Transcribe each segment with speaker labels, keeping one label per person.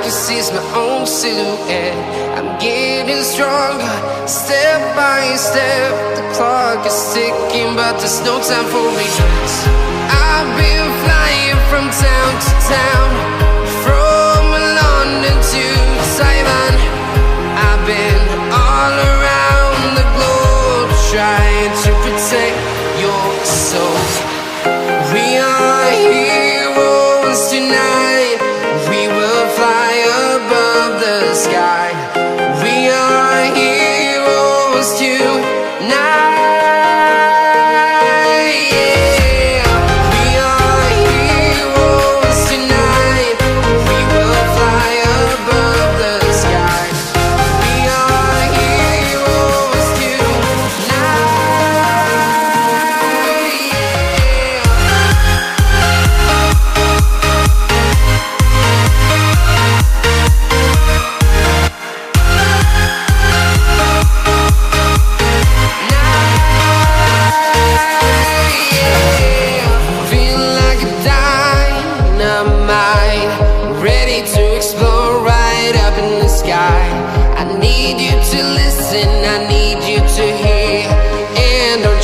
Speaker 1: can see is my own silhouette. I'm getting stronger, step by step. The clock is ticking, but there's no time for regrets. I've been flying from town to town, from London to Taiwan. I've been all around the globe, trying to protect your soul. We are heroes tonight. We will fly above the sky. We are heroes tonight.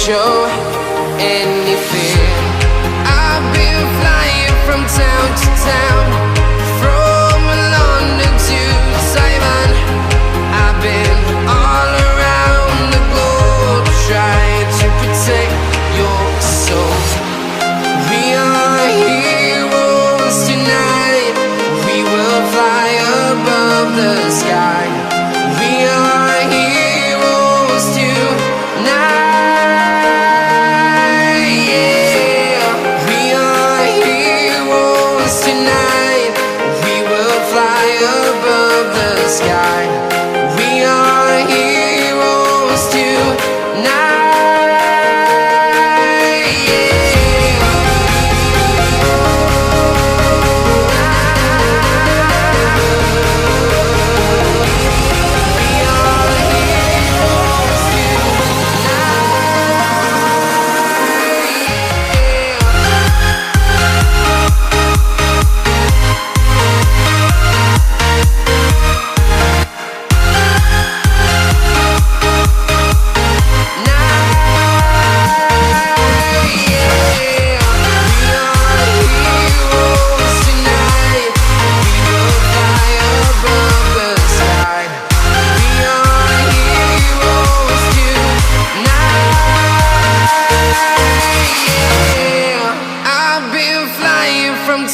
Speaker 1: Show any fear. I've been flying from town to town, from London to Taiwan. I've been all around the globe, trying to protect your soul. We are heroes tonight. We will fly above the sky. We are heroes tonight.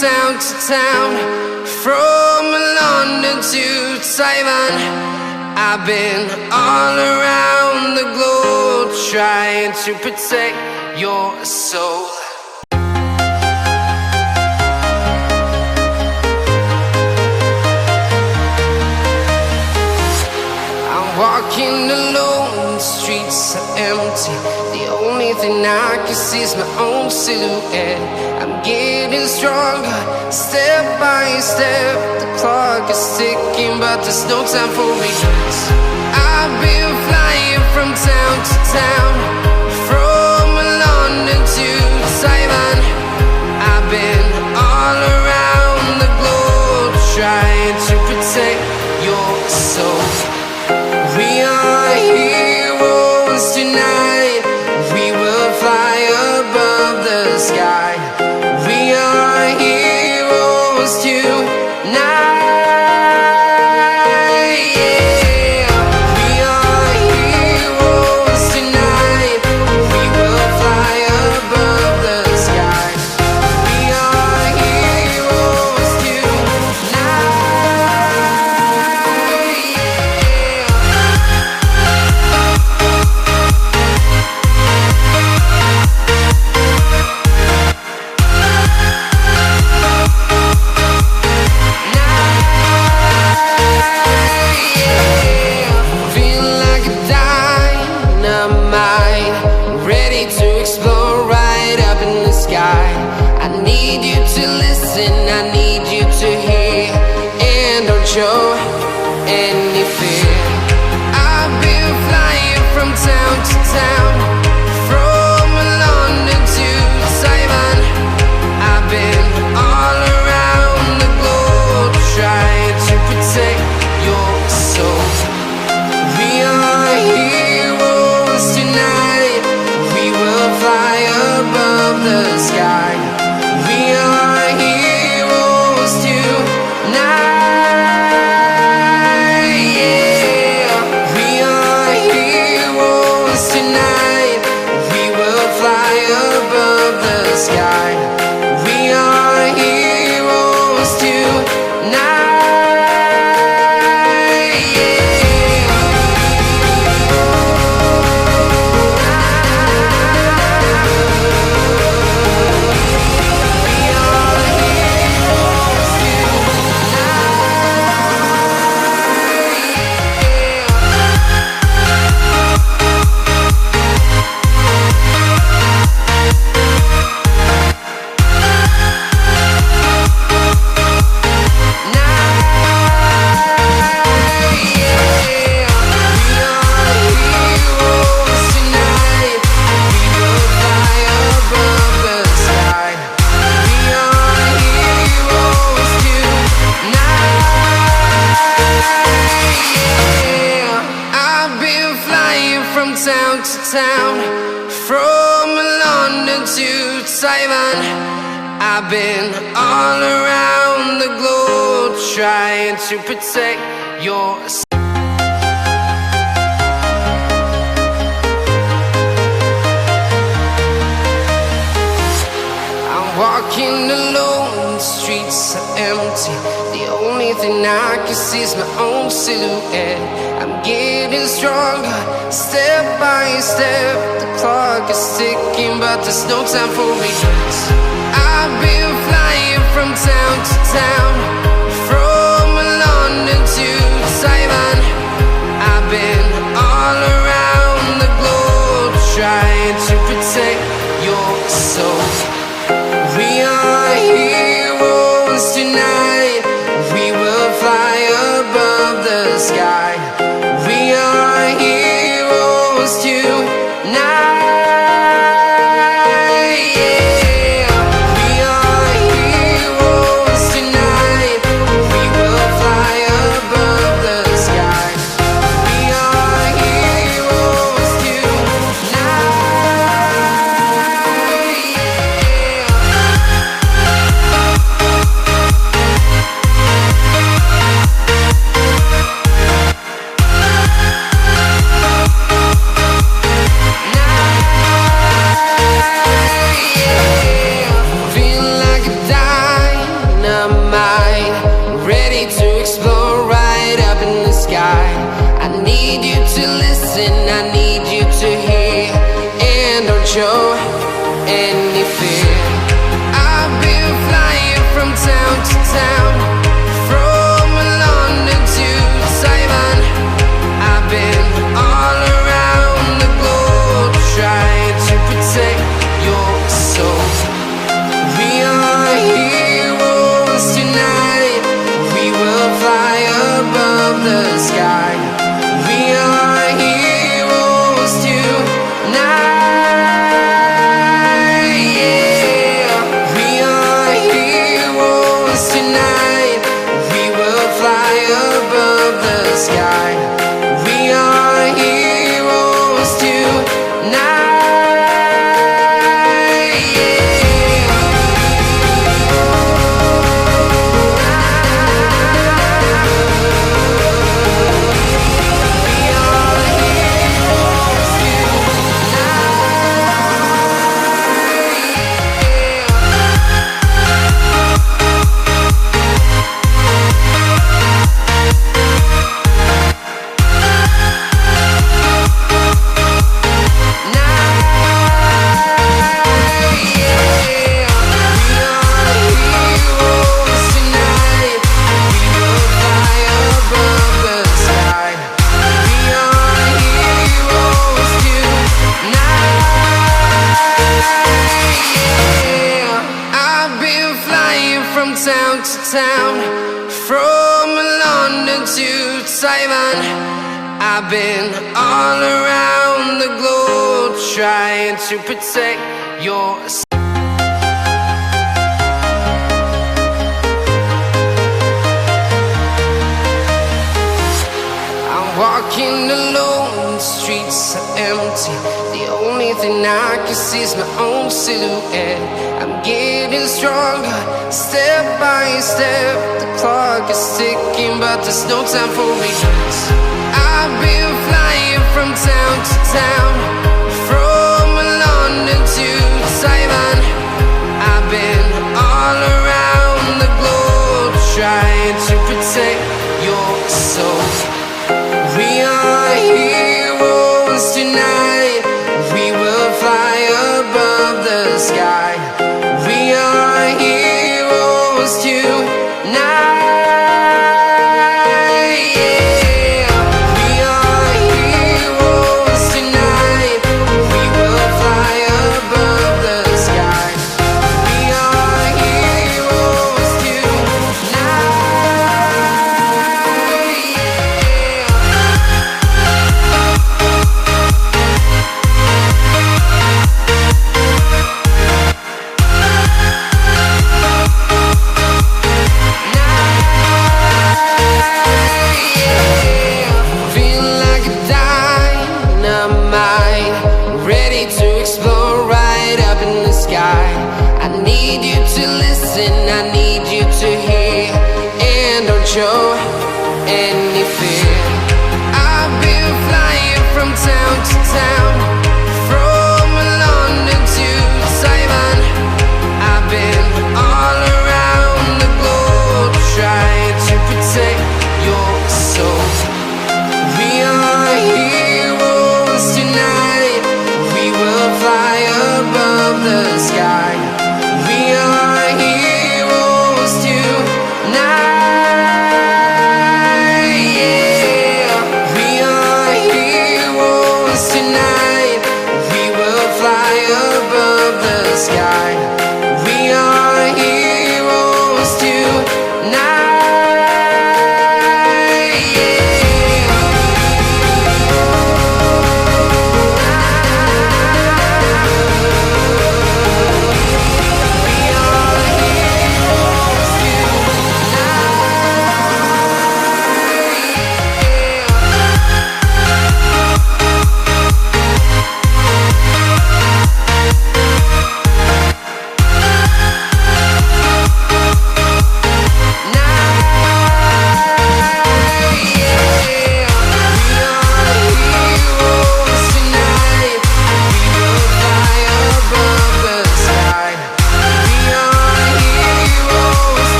Speaker 1: Town to town, from London to Taiwan. I've been all around the globe, trying to protect your soul. I'm walking alone, the streets are empty. The only thing I can see is my own silhouette. I'm getting stronger, step by step. The clock is ticking, but there's no time for regrets. I've been flying from town to town, from London to Taiwan. I've been all around the globe, trying to protect your soul. We are heroes tonight. We will fly above the sky. We are heroes tonight. show any fear. I've been flying from town to town, from London to Taiwan. I've been all around the globe trying to town to town, from London to Taiwan. I've been all around the globe trying to protect your walking alone, the streets are empty. The only thing I can see is my own silhouette. I'm getting stronger, step by step. The clock is ticking, but there's no time for regrets. I've been flying from town to town, from London to Taiwan. I've been all around the globe trying to protect your soul. We are heroes tonight. We will fly above the sky. We are heroes tonight. Yeah. We are heroes tonight. We will fly above the sky. We are heroes tonight. I need you to hear and don't show any fear. I've been flying from town to town, from London to Taiwan. I've been all around the globe trying to protect your soul. We are heroes tonight. We will fly above the sky. We are heroes tonight. Yeah. We are heroes tonight. We will fly above the sky. We are heroes tonight. From town to town, from London to Taiwan. I've been all around the globe trying to protect your walking alone, the streets are empty. The only thing I can see is my own silhouette. I'm getting stronger, step by step. The clock is ticking, but there's no time for regrets. I've been flying from town to town, from London to Taiwan. I've been all around the globe trying to protect your soul. We are heroes tonight. We will fly above the sky. We are heroes tonight. Yeah. We are heroes tonight.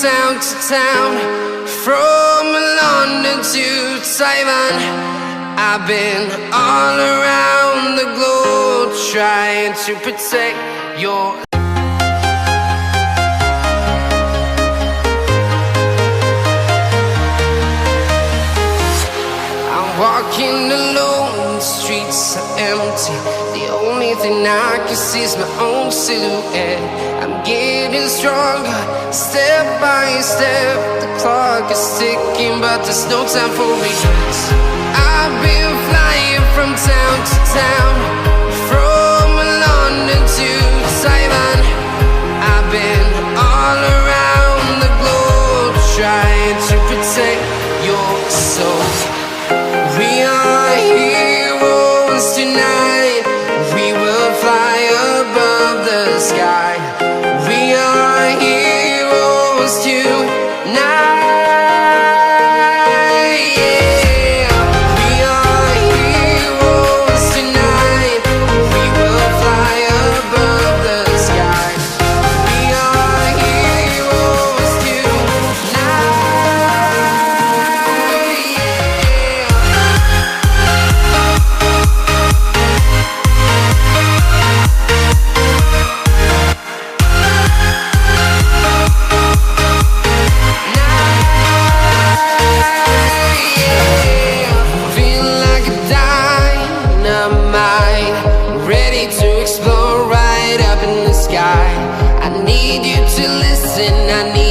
Speaker 1: town to town, from London to Taiwan. I've been all around the globe trying to protect your walking alone, the streets are empty. The only thing I can see is my own silhouette. I'm getting stronger, step by step. The clock is ticking, but there's no time for regrets. I've been flying from town to town, from London to Taiwan. I've been all around the globe trying to protect your soul. We are heroes tonight. We will fly above the sky. We are heroes tonight. Yeah. We are heroes tonight. We will fly above the sky. We are heroes tonight. I need you to listen, I need